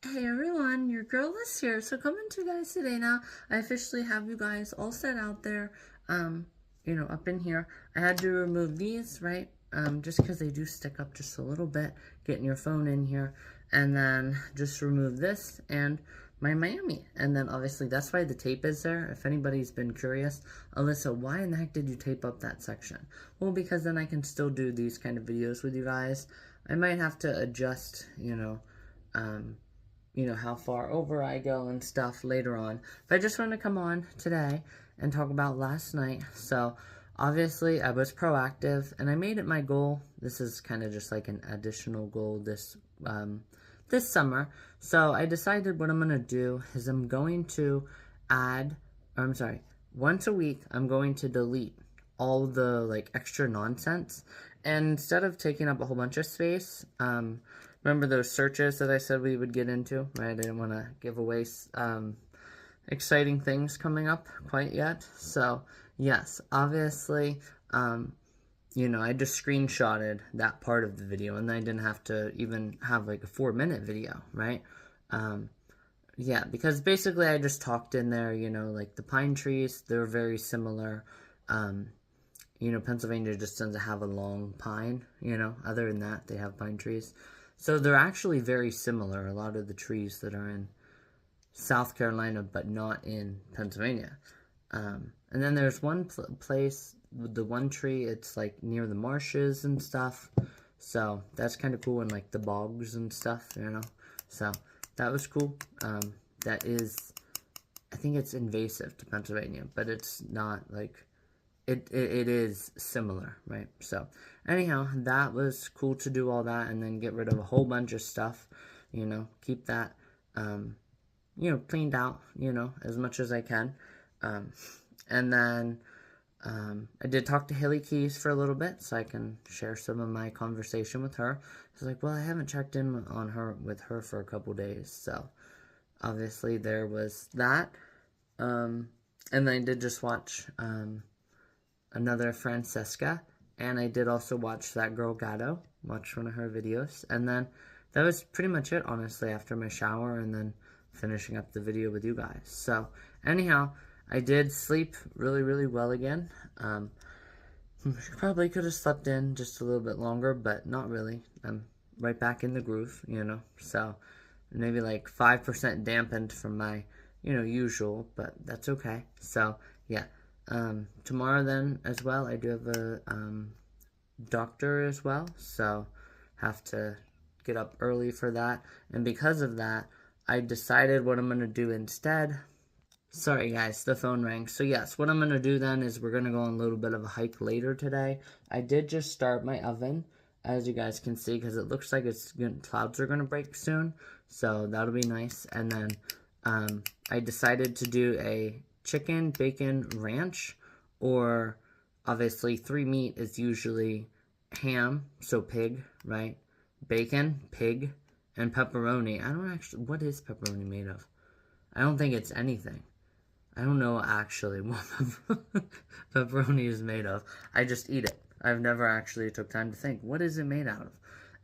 Hey everyone, your girl is here. So coming to you guys today now. I officially have you guys all set out there. Up in here. I had to remove these, right? Just because they do stick up just a little bit, getting your phone in here. And then just remove this and my Miami. And then obviously that's why the tape is there. If anybody's been curious, Alyssa, why in the heck did you tape up that section? Well, because then I can still do these kind of videos with you guys. I might have to adjust, how far over I go and stuff later on. But I just want to come on today and talk about last night. So, obviously, I was proactive and I made it my goal. This is kind of just like an additional goal this summer. So, I decided what I'm going to do is I'm going to once a week, I'm going to delete all the like extra nonsense. And instead of taking up a whole bunch of space, remember those searches that I said we would get into, right? I didn't want to give away exciting things coming up quite yet. So, yes, obviously, I just screenshotted that part of the video, and I didn't have to even have like a 4-minute video, right? Yeah, because basically I just talked in there, like the pine trees, they're very similar. Pennsylvania just doesn't have a long pine, other than that, they have pine trees. So they're actually very similar, a lot of the trees that are in South Carolina, but not in Pennsylvania. And then there's one place, with the one tree, it's like near the marshes and stuff. So that's kind of cool, and like the bogs and stuff, So that was cool. That is, I think it's invasive to Pennsylvania, but it's not like, it is similar, right? So anyhow, that was cool to do all that and then get rid of a whole bunch of stuff, keep that, cleaned out, as much as I can. And then I did talk to Haley Keys for a little bit so I can share some of my conversation with her. I was like, well, I haven't checked in with her for a couple days, so obviously there was that. And then I did just watch another Francesca, and I did also watch that girl Gatto, watch one of her videos, and then that was pretty much it, honestly, after my shower and then finishing up the video with you guys. So anyhow, I did sleep really, really well again. Probably could have slept in just a little bit longer, but not really. I'm right back in the groove, so maybe like 5% dampened from my, usual, but that's okay. So yeah, tomorrow then as well, I do have a doctor as well, so have to get up early for that. And because of that, I decided what I'm going to do instead. Sorry guys, the phone rang. So yes, what I'm going to do then is we're going to go on a little bit of a hike later today. I did just start my oven, as you guys can see, because it looks like clouds are going to break soon. So that'll be nice. And then I decided to do a chicken bacon ranch, or obviously 3 meat is usually ham, so pig, right? Bacon, pig, and pepperoni. I don't actually, what is pepperoni made of? I don't think it's anything. I don't know actually what pepperoni is made of. I just eat it. I've never actually took time to think, what is it made out of?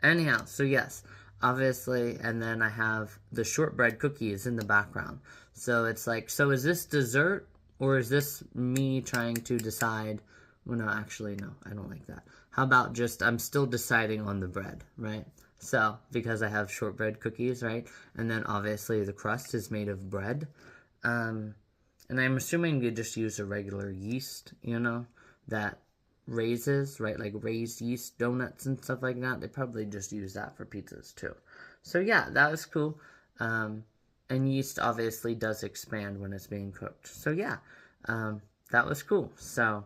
Anyhow, so yes, obviously, and then I have the shortbread cookies in the background. So it's like, so is this dessert, or is this me trying to decide? Well, no, actually, no, I don't like that. How about just, I'm still deciding on the bread, right? So, because I have shortbread cookies, right? And then obviously the crust is made of bread. And I'm assuming you just use a regular yeast, that raises, right? Like raised yeast donuts and stuff like that. They probably just use that for pizzas too. So yeah, that was cool. And yeast obviously does expand when it's being cooked. So yeah, that was cool. So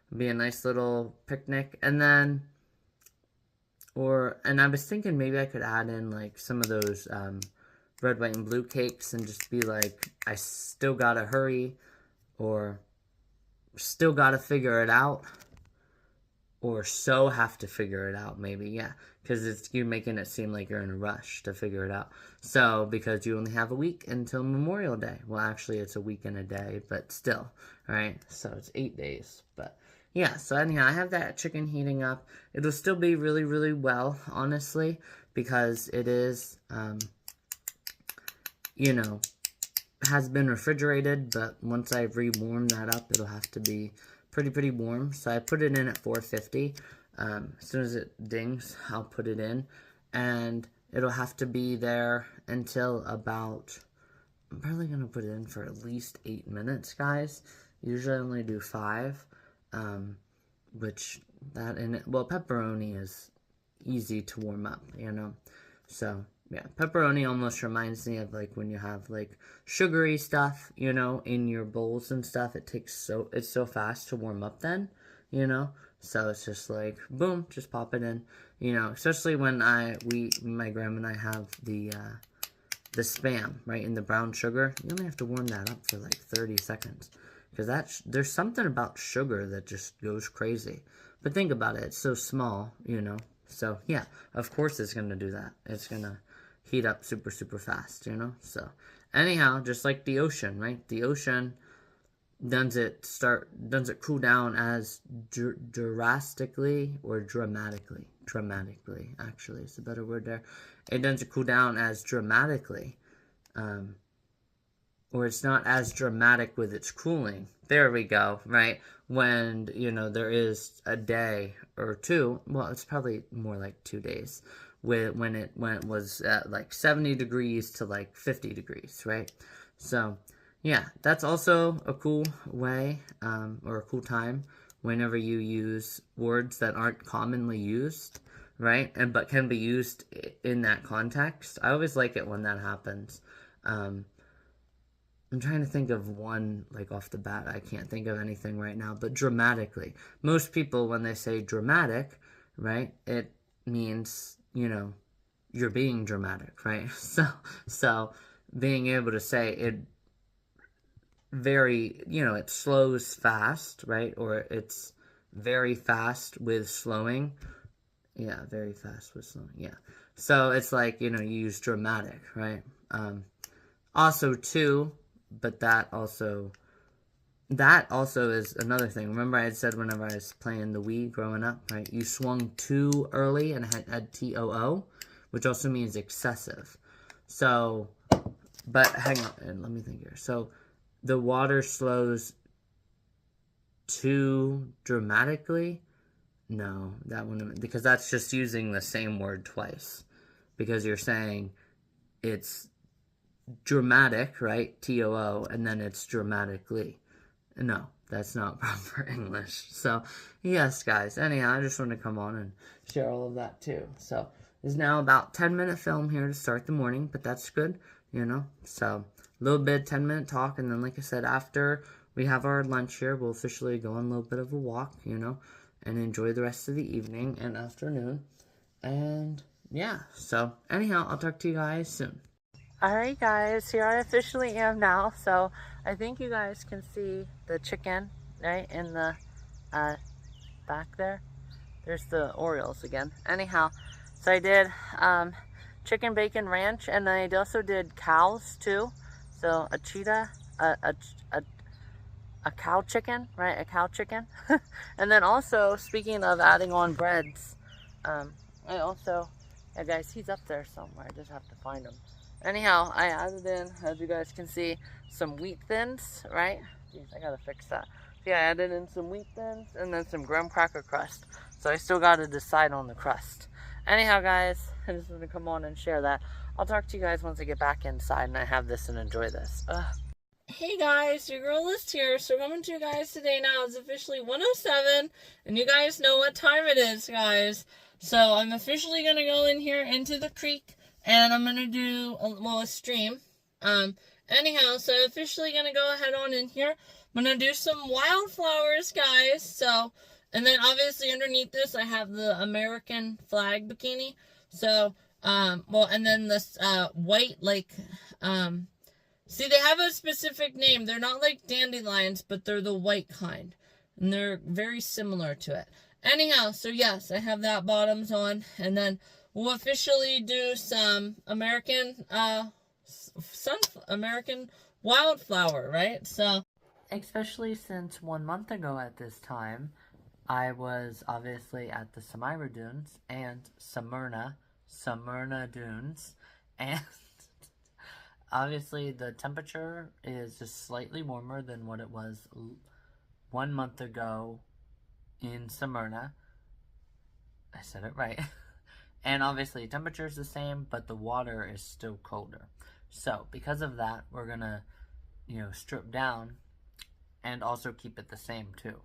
it'd be a nice little picnic. And then, and I was thinking maybe I could add in like some of those red, white, and blue cakes and just be like, I still gotta hurry, or still gotta figure it out, or so have to figure it out, maybe, yeah, because you're making it seem like you're in a rush to figure it out. So, because you only have a week until Memorial Day. Well, actually, it's a week and a day, but still, right? So, it's 8 days, but yeah, so anyhow, I have that chicken heating up. It'll still be really, really well, honestly, because it is, you know, has been refrigerated, but once I rewarm that up, it'll have to be pretty warm. So I put it in at 450. As soon as it dings, I'll put it in, and it'll have to be there until about, I'm probably going to put it in for at least 8 minutes, guys. Usually I only do 5, which that, and well, pepperoni is easy to warm up, you know, so yeah, pepperoni almost reminds me of like when you have like sugary stuff, you know, in your bowls and stuff. It's so fast to warm up then, you know. So it's just like boom, just pop it in, you know. Especially when my grandma and I have the Spam, right, in the brown sugar. You only have to warm that up for like 30 seconds. Because there's something about sugar that just goes crazy. But think about it, it's so small, you know. So yeah, of course it's going to do that. It's going to heat up super fast, you know. So anyhow, just like the ocean, right? The ocean, does it cool down as drastically or dramatically? Dramatically, actually, is a better word there. It doesn't cool down as dramatically, or it's not as dramatic with its cooling. There we go, right? When, you know, there is a day or two, well, it's probably more like 2 days, when it was at like 70 degrees to like 50 degrees, right? So, yeah, that's also a cool way, or a cool time whenever you use words that aren't commonly used, right? But can be used in that context. I always like it when that happens. I'm trying to think of one, like, off the bat. I can't think of anything right now, but dramatically. Most people, when they say dramatic, right, it means, you know, you're being dramatic, right? So being able to say it you know, it slows fast, right? Or it's very fast with slowing. Yeah, very fast with slowing, yeah. So it's like, you know, you use dramatic, right? Also, too, but that also is another thing. Remember I had said whenever I was playing the Wii growing up, right? You swung too early and had TOO, which also means excessive. So, but hang on, and let me think here. So, the water slows too dramatically? No, that wouldn't, because that's just using the same word twice. Because you're saying it's dramatic, right? TOO, and then it's dramatically. No, that's not proper English. So, yes, guys. Anyhow, I just want to come on and share all of that too. So, it's now about 10-minute film here to start the morning, but that's good, you know. So, a little bit 10-minute talk, and then, like I said, after we have our lunch here, we'll officially go on a little bit of a walk, you know, and enjoy the rest of the evening and afternoon. And yeah, so anyhow, I'll talk to you guys soon. Alright guys, here I officially am now. So I think you guys can see the chicken, right, in the back there. There's the Orioles again. Anyhow, so I did chicken bacon ranch, and I also did cows too. So a cheetah, a cow chicken, right, a cow chicken. And then also, speaking of adding on breads, I also, yeah guys, he's up there somewhere. I just have to find him. Anyhow, I added in, as you guys can see, some wheat thins, right? Jeez, I gotta fix that. So yeah, I added in some wheat thins and then some graham cracker crust. So I still gotta decide on the crust. Anyhow, guys, I just wanted to come on and share that. I'll talk to you guys once I get back inside and I have this and enjoy this. Hey guys, your girl List here. So coming to you guys today now. It's officially 1:07, and you guys know what time it is, guys. So I'm officially gonna go in here into the creek, and I'm gonna do a stream. Anyhow, so I'm officially gonna go ahead on in here. I'm gonna do some wildflowers, guys. So, and then obviously underneath this I have the American flag bikini. So, well, and then this white, like, see, they have a specific name. They're not like dandelions, but they're the white kind, and they're very similar to it. Anyhow, so yes, I have that bottoms on, and then we'll officially do some American American wildflower, right? So, especially since 1 month ago at this time, I was obviously at the Samira Dunes and Smyrna Dunes, and obviously the temperature is just slightly warmer than what it was 1 month ago in Smyrna. I said it right. And obviously temperature is the same, but the water is still colder. So because of that, we're gonna, strip down and also keep it the same too,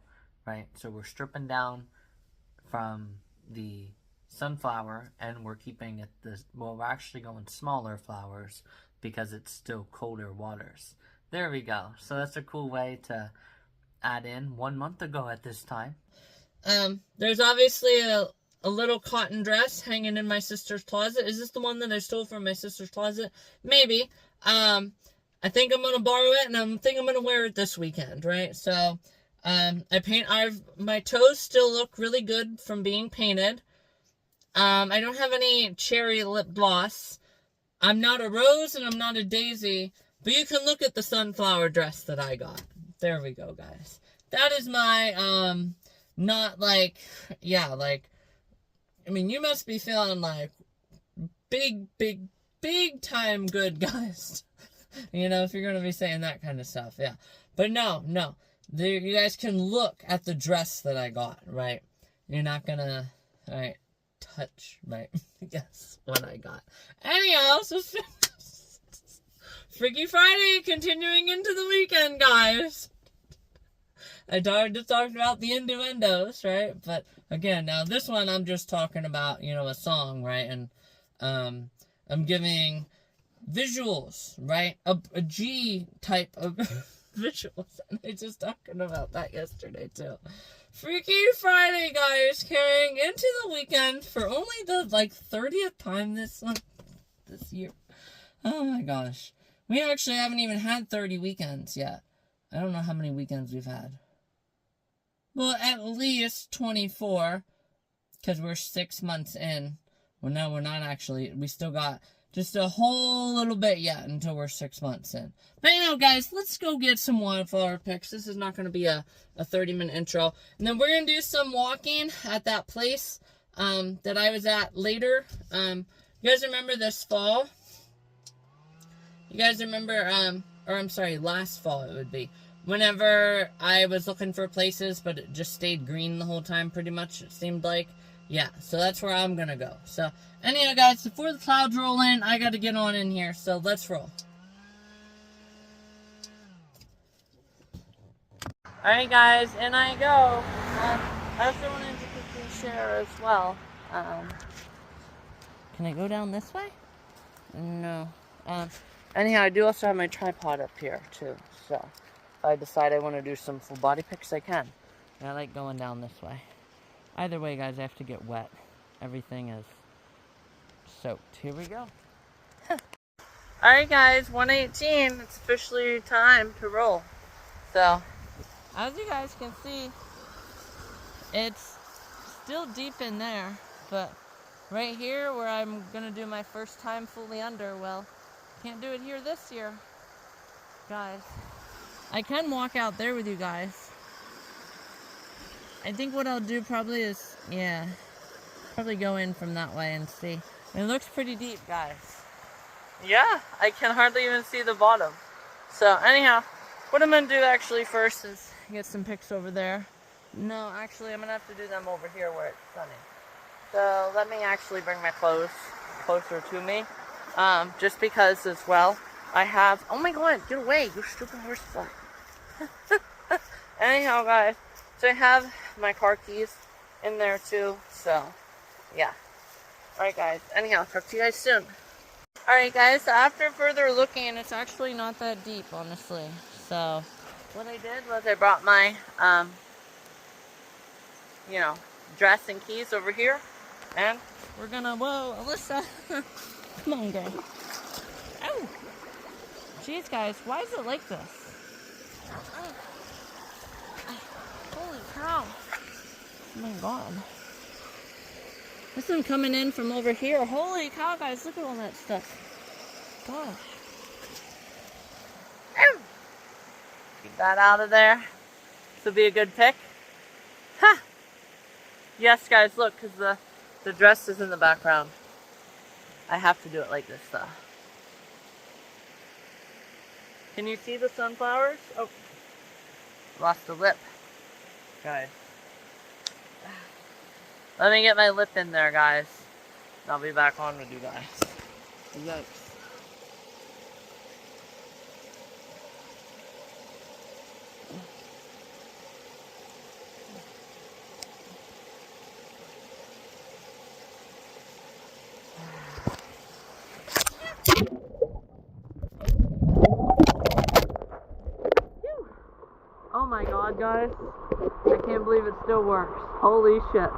right? So we're stripping down from the sunflower and we're keeping it we're actually going smaller flowers because it's still colder waters. There we go. So that's a cool way to add in 1 month ago at this time. There's obviously a little cotton dress hanging in my sister's closet. Is this the one that I stole from my sister's closet? Maybe. I think I'm gonna borrow it, and I'm gonna wear it this weekend, right? So, my toes still look really good from being painted. I don't have any cherry lip gloss. I'm not a rose and I'm not a daisy, but you can look at the sunflower dress that I got. There we go, guys. That is my, not like, yeah, like, I mean, you must be feeling like big time good, guys. If you're going to be saying that kind of stuff, yeah. But no. You guys can look at the dress that I got, right? You're not going to, right, touch my, guess what I got. Anyhow, so Freaky Friday continuing into the weekend, guys. I just talked about the innuendos, right? But again, now this one I'm just talking about, a song, right? And I'm giving visuals, right? A G type of visuals. And I just talking about that yesterday too. Freaky Friday, guys, carrying into the weekend for only the 30th time this year. Oh my gosh. We actually haven't even had 30 weekends yet. I don't know how many weekends we've had. Well, at least 24, because we're 6 months in. Well, no, we're not actually. We still got just a whole little bit yet until we're 6 months in. But guys, let's go get some wildflower pics. This is not going to be a 30-minute intro. And then we're going to do some walking at that place that I was at later. You guys remember this fall? You guys remember, last fall it would be. Whenever I was looking for places, but it just stayed green the whole time, pretty much, it seemed like. Yeah, so that's where I'm gonna go. So, anyhow, guys, before the clouds roll in, I gotta get on in here, so let's roll. Alright, guys, in I go. I also wanted to quickly share as well. Can I go down this way? No. Anyhow, I do also have my tripod up here, too, so if I decide I want to do some full body pics, I can. And I like going down this way. Either way, guys, I have to get wet. Everything is soaked. Here we go. Alright, guys, 1:18. It's officially time to roll. So, as you guys can see, it's still deep in there, but right here where I'm going to do my first time fully under, well, can't do it here this year, guys. I can walk out there with you guys. I think what I'll do probably is, probably go in from that way and see. It looks pretty deep, guys. Yeah, I can hardly even see the bottom. So, anyhow, what I'm going to do actually first is get some pics over there. No, actually, I'm going to have to do them over here where it's sunny. So, let me actually bring my clothes closer to me. Just because, as well, I have... Oh my god, get away, you stupid horsefly. Anyhow, guys, so I have my car keys in there, too. So, yeah. Alright, guys. Anyhow, talk to you guys soon. Alright, guys, so after further looking, it's actually not that deep, honestly. So, what I did was I brought my, dress and keys over here. And we're gonna, whoa, Alyssa. Come on, girl. Oh! Jeez, guys, why is it like this? Holy cow. Oh my god. This one coming in from over here. Holy cow, guys, look at all that stuff. Gosh. Keep that out of there. This will be a good pic. Ha! Yes, guys, look, because the dress is in the background. I have to do it like this, though. Can you see the sunflowers? Oh, lost a lip. Guys. Let me get my lip in there, guys. I'll be back on with you guys. Yikes. Oh my god, guys. I can't believe it still works. Holy shit.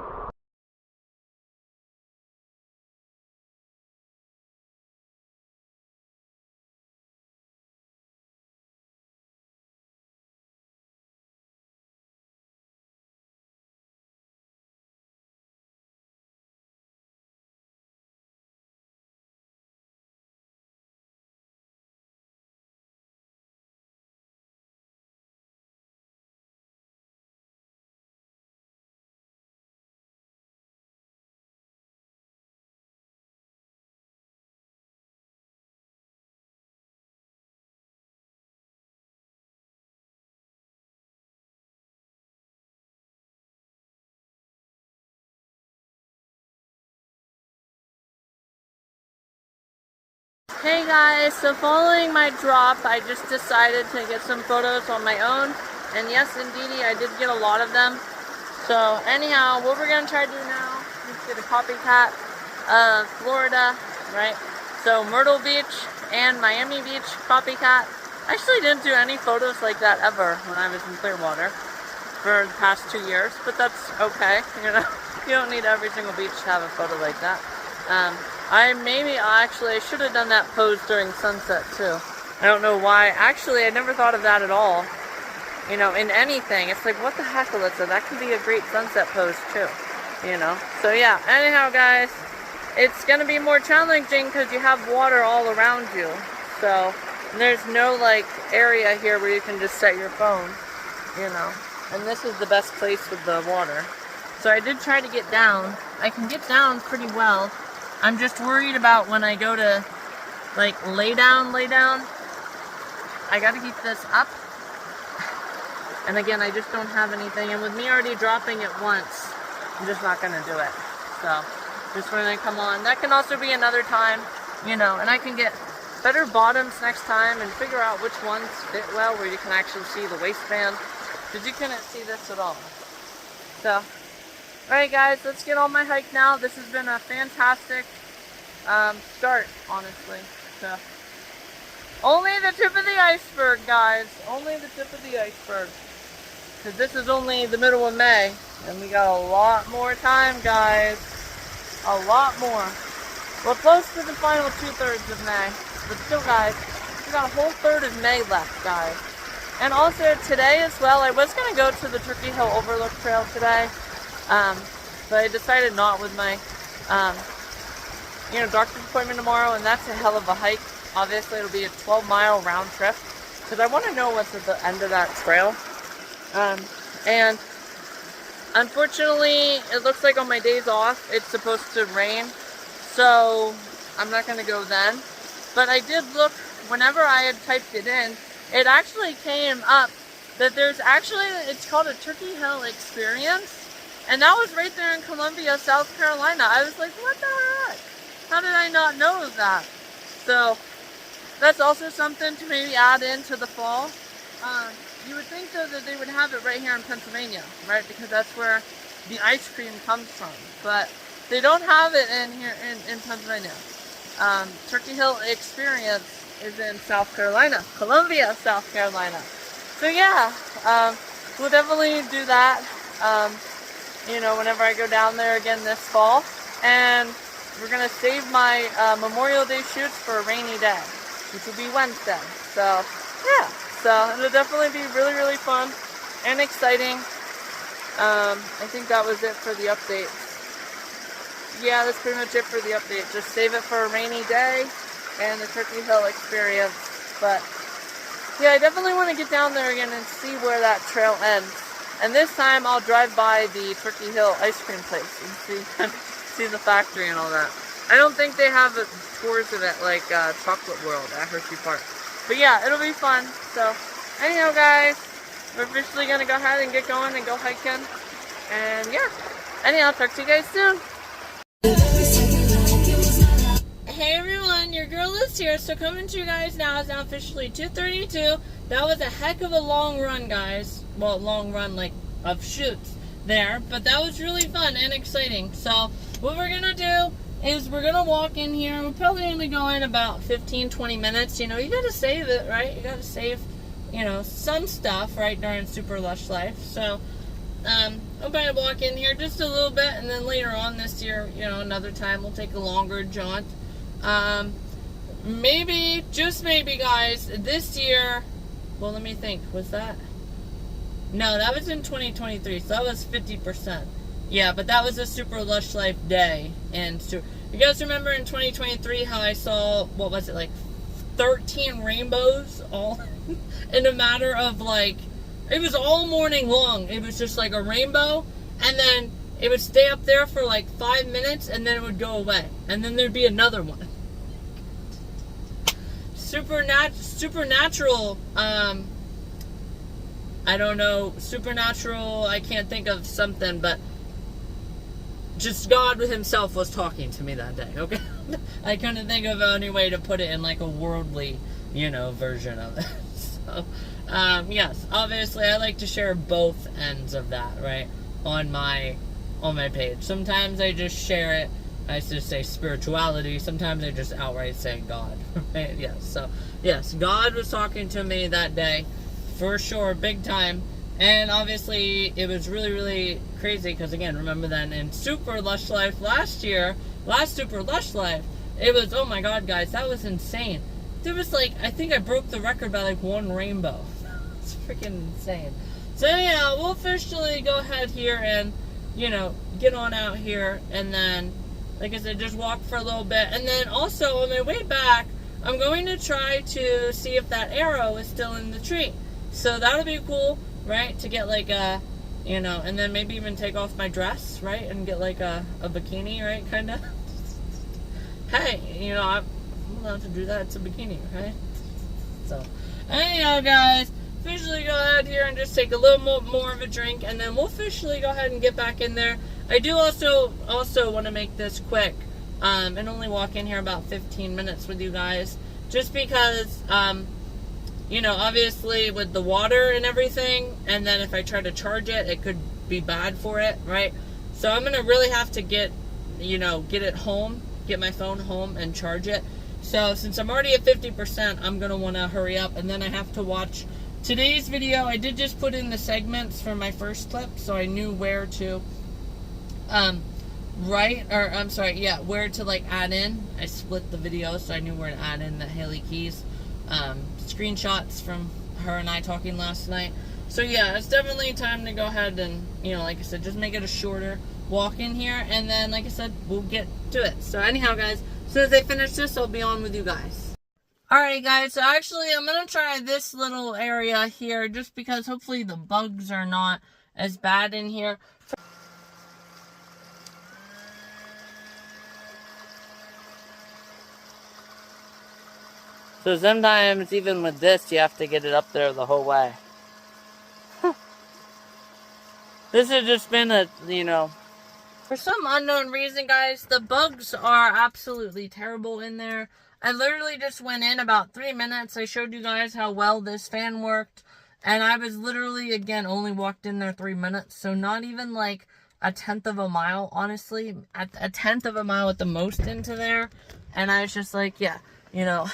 Hey guys, so following my drop, I just decided to get some photos on my own. And yes, indeedy, I did get a lot of them. So anyhow, what we're going to try to do now is get a copycat of Florida, right? So Myrtle Beach and Miami Beach copycat. I actually didn't do any photos like that ever when I was in Clearwater for the past 2 years, but that's okay, you know. You don't need every single beach to have a photo like that. I should have done that pose during sunset too. I don't know why. Actually, I never thought of that at all. You know, in anything. It's like, what the heck, Alyssa? That could be a great sunset pose too. You know? So yeah, anyhow guys, it's gonna be more challenging because you have water all around you. So, there's no like area here where you can just set your phone, you know. And this is the best place with the water. So I did try to get down. I can get down pretty well. I'm just worried about when I go to, like, lay down. I gotta keep this up. And again, I just don't have anything. And with me already dropping it once, I'm just not gonna do it. So, just when I come on. That can also be another time, you know, and I can get better bottoms next time and figure out which ones fit well, where you can actually see the waistband. Because you couldn't see this at all. So, alright guys, let's get on my hike now. This has been a fantastic start, honestly. So, only the tip of the iceberg, guys. Only the tip of the iceberg. Because this is only the middle of May. And we got a lot more time, guys. A lot more. We're close to the final 2/3 of May. But still, guys, we got a whole third of May left, guys. And also today as well, I was going to go to the Turkey Hill Overlook Trail today. But I decided not with my, doctor's appointment tomorrow, and that's a hell of a hike. Obviously, it'll be a 12-mile round trip, because I want to know what's at the end of that trail. And unfortunately, it looks like on my days off, it's supposed to rain, so I'm not going to go then. But I did look, whenever I had typed it in, it actually came up that there's actually, it's called a Turkey Hill Experience. And that was right there in Columbia, South Carolina. I was like, what the heck? How did I not know that? So, that's also something to maybe add into the fall. You would think, though, that they would have it right here in Pennsylvania, right? Because that's where the ice cream comes from. But they don't have it in here in Pennsylvania. Turkey Hill Experience is in South Carolina. Columbia, South Carolina. So, yeah. We'll definitely do that. Whenever I go down there again this fall. And we're going to save my Memorial Day shoots for a rainy day, which will be Wednesday. So, yeah. So, it'll definitely be really, really fun and exciting. I think that was it for the update. Yeah, that's pretty much it for the update. Just save it for a rainy day and the Turkey Hill Experience. But, yeah, I definitely want to get down there again and see where that trail ends. And this time I'll drive by the Turkey Hill ice cream place and see the factory and all that. I don't think they have tours of it like Chocolate World at Hershey Park. But yeah, it'll be fun. So anyhow, guys, we're officially gonna go ahead and get going and go hiking. And yeah, anyhow, talk to you guys soon. Hey everyone, your girl is here. So coming to you guys now, it's now officially 2:32. That was a heck of a long run, guys. Well, long run like of shoots there, but that was really fun and exciting. So what we're gonna do is we're gonna walk in here. We're probably gonna go in about 15-20 minutes. You know, you gotta save it, right? You gotta save, you know, some stuff, right, during Super Lush Life. So I'm going to walk in here just a little bit, and then later on this year, you know, another time we'll take a longer jaunt. Maybe, just maybe, guys, this year, well, let me think, was that? No, that was in 2023, so that was 50%. Yeah, but that was a Super Lush Life day. And so, you guys remember in 2023 how I saw, what was it, like 13 rainbows all in a matter of like, it was all morning long. It was just like a rainbow, and then it would stay up there for like 5 minutes, and then it would go away, and then there'd be another one. Supernatural. I don't know. Supernatural. I can't think of something, but just God Himself was talking to me that day. Okay, I couldn't think of any way to put it in like a worldly, you know, version of it. So. Yes, obviously I like to share both ends of that, right, on my page. Sometimes I just share it, I just say spirituality, sometimes I just outright say God, right? Yes, so, yes, God was talking to me that day, for sure, big time, and obviously it was really, really crazy, because again, remember then in Super Lush Life last Super Lush Life, it was, oh my God, guys, that was insane. There was like, I think I broke the record by like one rainbow. It's freaking insane. So yeah, we'll officially go ahead here and, you know, get on out here, and then, like I said, just walk for a little bit. And then also on my way back, I'm going to try to see if that arrow is still in the tree. So that'll be cool, right? To get like a, you know, and then maybe even take off my dress, right? And get like a bikini, right? Kind of. Hey, you know, I'm allowed to do that. It's a bikini, right? So, anyhow, guys, officially go ahead here and just take a little more of a drink, and then we'll officially go ahead and get back in there. I do also want to make this quick, and only walk in here about 15 minutes with you guys, just because, you know, obviously with the water and everything, and then if I try to charge it, it could be bad for it, right? So I'm going to really have to get it home, get my phone home and charge it. So since I'm already at 50%, I'm going to want to hurry up, and then I have to watch today's video. I did just put in the segments for my first clip, so I knew where to, where to like add in. I split the video, so I knew where to add in the Haley Keys screenshots from her and I talking last night. So yeah, it's definitely time to go ahead and, you know, like I said, just make it a shorter walk in here, and then, like I said, we'll get to it. So anyhow, guys, as soon as I finish this, I'll be on with you guys. Alright, guys, so actually I'm going to try this little area here, just because hopefully the bugs are not as bad in here. So sometimes, even with this, you have to get it up there the whole way. This has just been a, you know, for some unknown reason, guys, the bugs are absolutely terrible in there. I literally just went in about 3 minutes. I showed you guys how well this fan worked. And I was literally, again, only walked in there 3 minutes. So not even like a 1/10 of a mile, honestly. A 1/10 of a mile at the most into there. And I was just like, yeah, you know.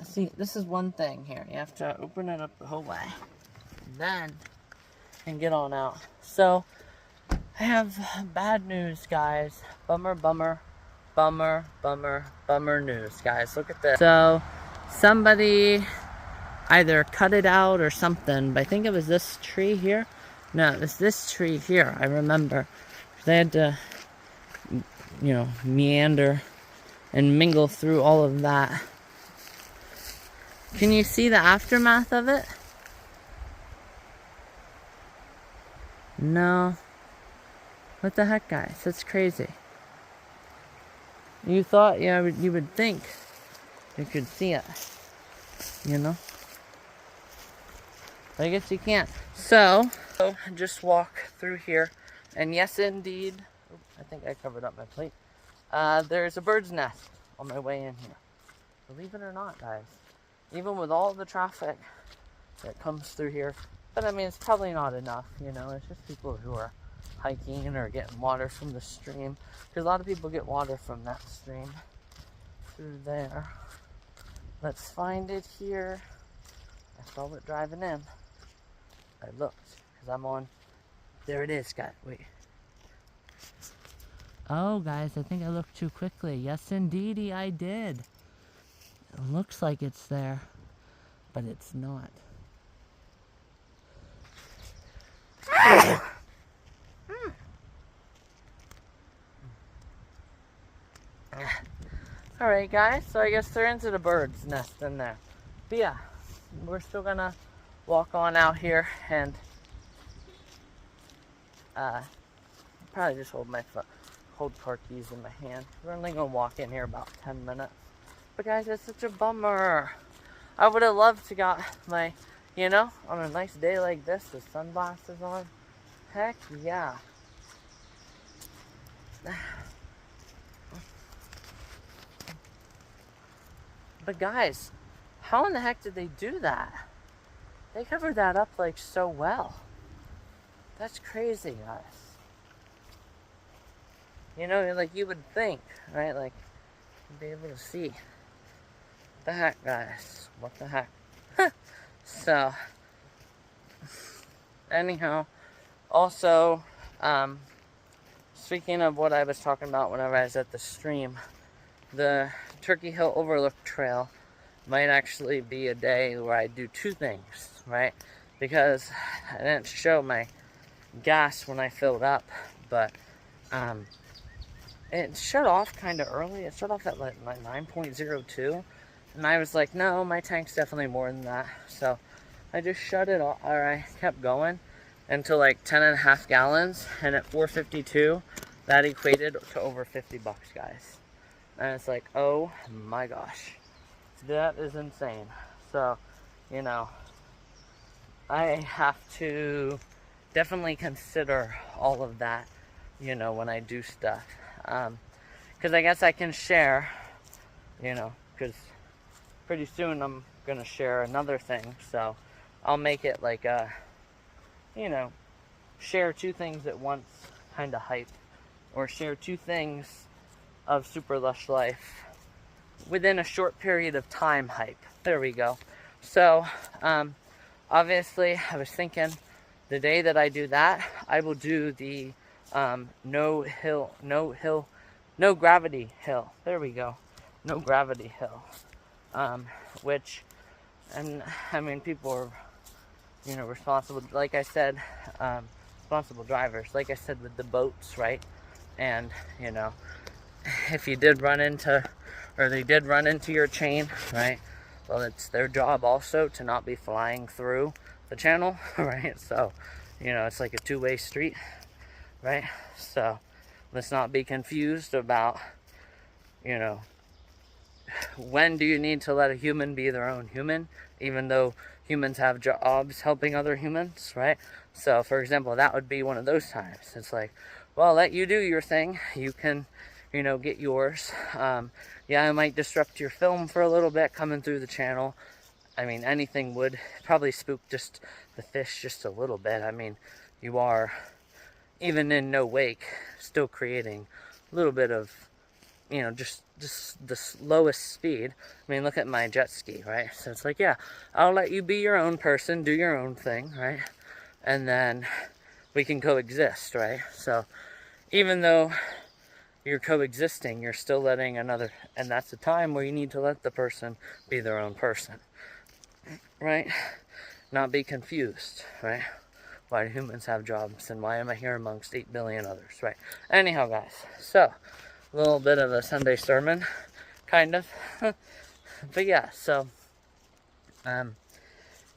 See, this is one thing here. You have to open it up the whole way. Then, and get on out. So, I have bad news, guys. Bummer, bummer, bummer, bummer, bummer news, guys. Look at this. So, somebody either cut it out or something, but I think it was this tree here. No, it was this tree here, I remember. They had to, you know, meander and mingle through all of that. Can you see the aftermath of it? No. What the heck, guys? That's crazy. You thought, yeah, you would think you could see it. you know? I guess you can't. So just walk through here, and yes, indeed, I think I covered up my plate. There's a bird's nest on my way in here. Believe it or not, guys. Even with all the traffic that comes through here, but I mean, it's probably not enough, you know? It's just people who are hiking or getting water from the stream. Because a lot of people get water from that stream through there. Let's find it here. I saw it driving in. I looked, because I'm on. There it is, guys. Wait. Oh, guys, I think I looked too quickly. Yes, indeedy, I did. It looks like it's there, but it's not. Alright, guys, so I guess they're into the bird's nest in there. But yeah, we're still gonna walk on out here and probably just hold car keys in my hand. We're only gonna walk in here about 10 minutes. But guys, it's such a bummer. I would have loved to got my, you know, on a nice day like this with sunglasses on. Heck yeah. But guys, how in the heck did they do that? They covered that up like so well. That's crazy, guys. You know, like you would think, right? Like, you'd be able to see. What the heck, guys? What the heck? So, anyhow, also, speaking of what I was talking about whenever I was at the stream, the Turkey Hill Overlook Trail might actually be a day where I do two things, right? Because I didn't show my gas when I filled up, but it shut off kind of early. It shut off at like 9.02, and I was like, no, my tank's definitely more than that. So I just shut it off, or I kept going until like 10.5 gallons, and at 4:52, that equated to over $50, guys. And it's like, oh my gosh, that is insane. So, you know, I have to definitely consider all of that, you know, when I do stuff. Because I guess I can share, you know, because pretty soon I'm going to share another thing. So I'll make it like a, you know, share two things at once kind of hype. Or share two things of Super Lush Life within a short period of time hype. There we go. So, obviously, I was thinking the day that I do that, I will do the no gravity hill. There we go. No gravity hill. Which, and I mean, people are, you know, responsible, like I said, responsible drivers, like I said with the boats, right? And, you know, if you did run into, or they did run into your chain, right? Well, it's their job also to not be flying through the channel, right? So, you know, it's like a two-way street, right? So, let's not be confused about, you know, when do you need to let a human be their own human, even though humans have jobs helping other humans, right? So, for example, that would be one of those times. It's like, well, I'll let you do your thing. You can, you know, get yours. Yeah, I might disrupt your film for a little bit coming through the channel. I mean, anything would probably spook just the fish just a little bit. I mean, you are, even in no wake, still creating a little bit of, you know, just the slowest speed. I mean, look at my jet ski, right? So it's like, yeah, I'll let you be your own person, do your own thing, right? And then we can coexist, right? So even though you're coexisting, you're still letting another, and that's the time where you need to let the person be their own person, right? Not be confused, right? Why do humans have jobs, and why am I here amongst 8 billion others, right? Anyhow, guys, so a little bit of a Sunday sermon, kind of. But yeah, so,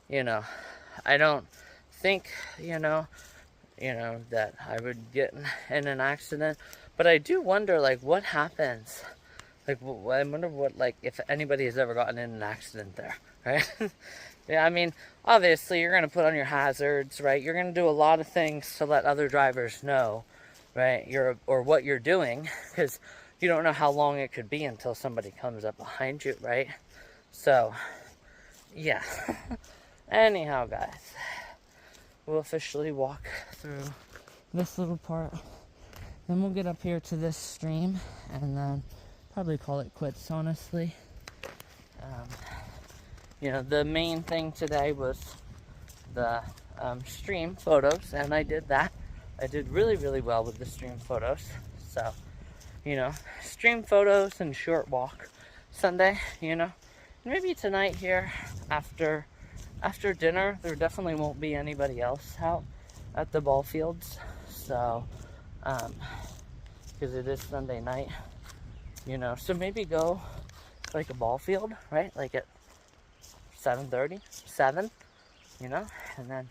you know, I don't think, you know, that I would get in an accident, but I do wonder, like, what happens, Like, I wonder what, like, if anybody has ever gotten in an accident there, right? Yeah, I mean, obviously you're going to put on your hazards, right? You're going to do a lot of things to let other drivers know, right? Or what you're doing, because you don't know how long it could be until somebody comes up behind you, right? So, yeah. Anyhow, guys, we'll officially walk through this little part. Then we'll get up here to this stream, and then probably call it quits, honestly. You know, the main thing today was the stream photos, and I did that. I did really, really well with the stream photos. So, you know, stream photos and short walk Sunday, you know. Maybe tonight here after dinner, there definitely won't be anybody else out at the ball fields. So, because it is Sunday night, you know. So maybe go to like a ball field, right? Like at 7:30, 7, you know, and then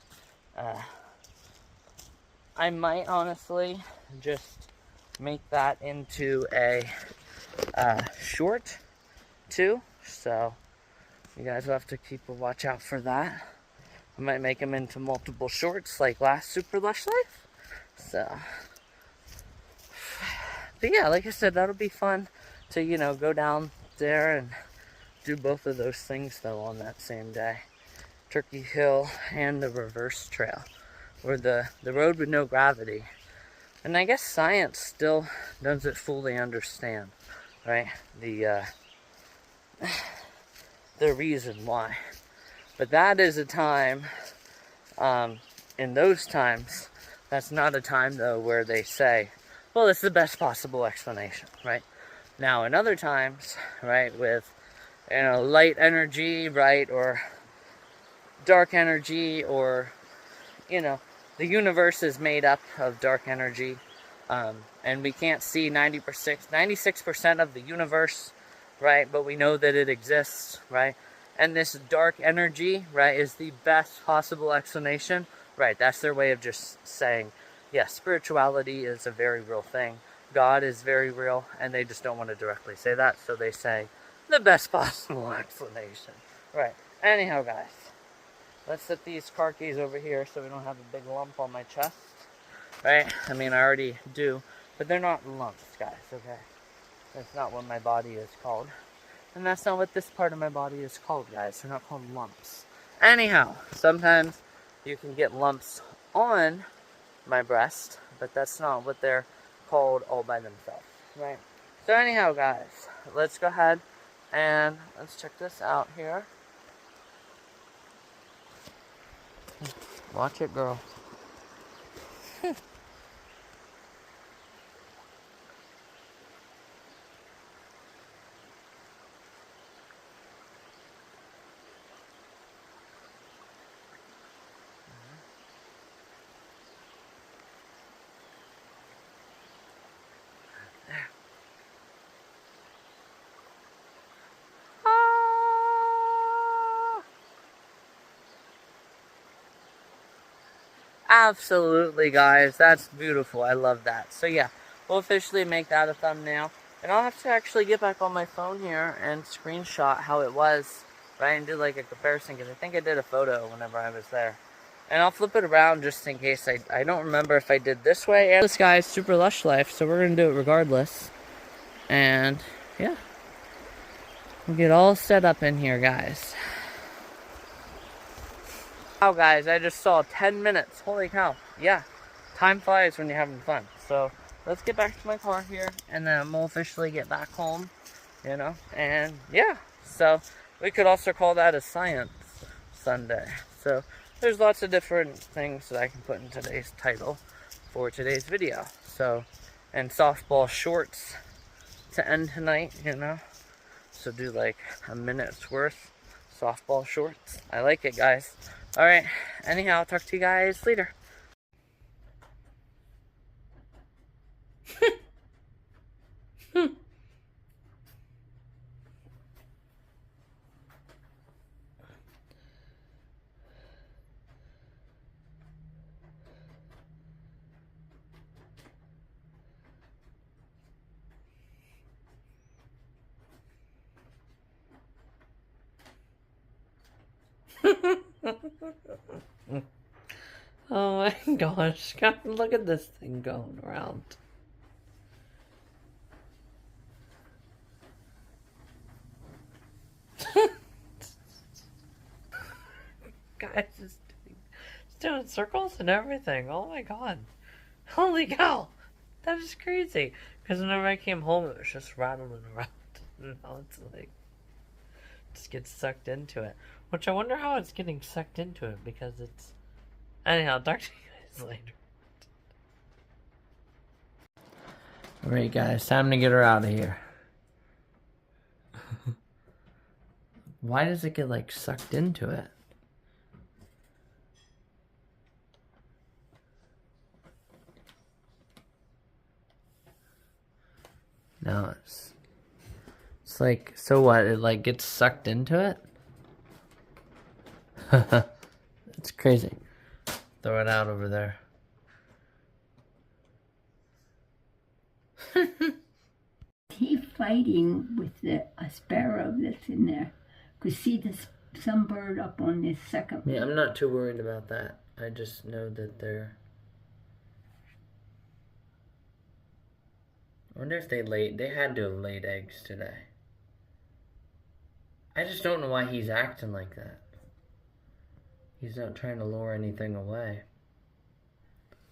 I might honestly just make that into a short too, so you guys will have to keep a watch out for that. I might make them into multiple shorts like last Super Lush Life. So, but yeah, like I said, that'll be fun to, you know, go down there and do both of those things though on that same day. Turkey Hill and the reverse trail, or the road with no gravity. And I guess science still doesn't fully understand, right? The reason why. But that is a time, in those times, that's not a time though where they say, well, it's the best possible explanation, right? Now in other times, right, with, you know, light energy, right, or dark energy, or, you know, the universe is made up of dark energy, and we can't see 96% of the universe, right, but we know that it exists, right? And this dark energy, right, is the best possible explanation, right? That's their way of just saying, yes, spirituality is a very real thing. God is very real, and they just don't want to directly say that, so they say the best possible explanation, right? Anyhow, guys, let's set these car keys over here so we don't have a big lump on my chest, right? I mean, I already do, but they're not lumps, guys, okay? That's not what my body is called. And that's not what this part of my body is called, guys. They're not called lumps. Anyhow, sometimes you can get lumps on my breast, but that's not what they're called all by themselves, right? So anyhow, guys, let's go ahead and let's check this out here. Watch it, girl. Absolutely, guys. That's beautiful. I love that. So yeah, we'll officially make that a thumbnail. And I'll have to actually get back on my phone here and screenshot how it was, right? And do like a comparison, because I think I did a photo whenever I was there. And I'll flip it around just in case. I don't remember if I did this way. And this guy's Super Lush Life, so we're going to do it regardless. And yeah, we'll get all set up in here, guys. Wow, guys, I just saw 10 minutes. Holy cow. Yeah, time flies when you're having fun. So let's get back to my car here, and then we'll officially get back home, you know. And yeah, so we could also call that a Science Sunday. So there's lots of different things that I can put in today's title for today's video. So, and softball shorts to end tonight, you know. So do like a minute's worth softball shorts. I like it, guys. Alright, anyhow, I'll talk to you guys later. Oh my gosh, God, look at this thing going around. Guys, it's doing circles and everything. Oh my God. Holy cow. That is crazy. Because whenever I came home, it was just rattling around. And now it's like, just gets sucked into it. Which I wonder how it's getting sucked into it because it's. Anyhow, I'll talk to you guys later. Alright, guys, time to get her out of here. Why does it get like sucked into it? No, it's like, so what? It like gets sucked into it? It's crazy. Throw it out over there. He fighting with a sparrow that's in there. Could see some bird up on this second. Yeah, I'm not too worried about that. I just know that they're. I wonder if they had to have laid eggs today. I just don't know why he's acting like that. He's not trying to lure anything away.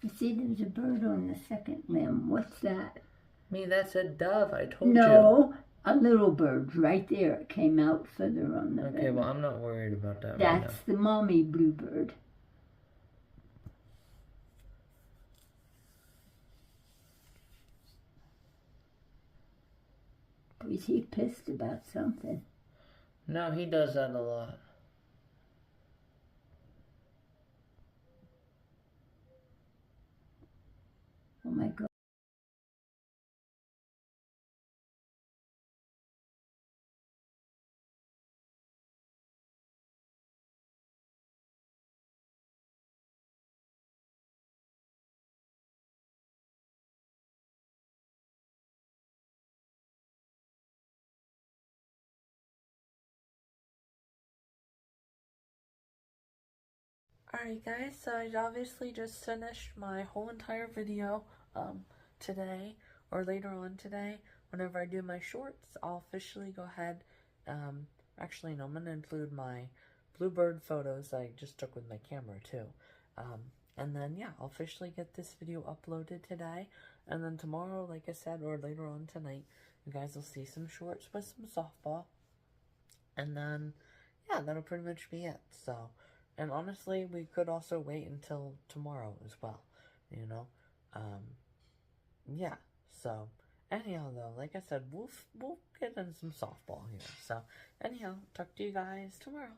You see, there's a bird on the second limb. What's that? Me, that's a dove. I told you. No, a little bird right there. It came out further on the Okay, well, I'm not worried about that right now. That's the mommy bluebird. Is he pissed about something? No, he does that a lot. Oh my God. Alright guys, so I obviously just finished my whole entire video today, or later on today. Whenever I do my shorts, I'll officially go ahead, actually no, I'm going to include my bluebird photos I just took with my camera too. And then yeah, I'll officially get this video uploaded today, and then tomorrow, like I said, or later on tonight, you guys will see some shorts with some softball. And then, yeah, that'll pretty much be it, so. And honestly, we could also wait until tomorrow as well, you know? Yeah, so, anyhow, though, like I said, we'll get in some softball here. So, anyhow, talk to you guys tomorrow.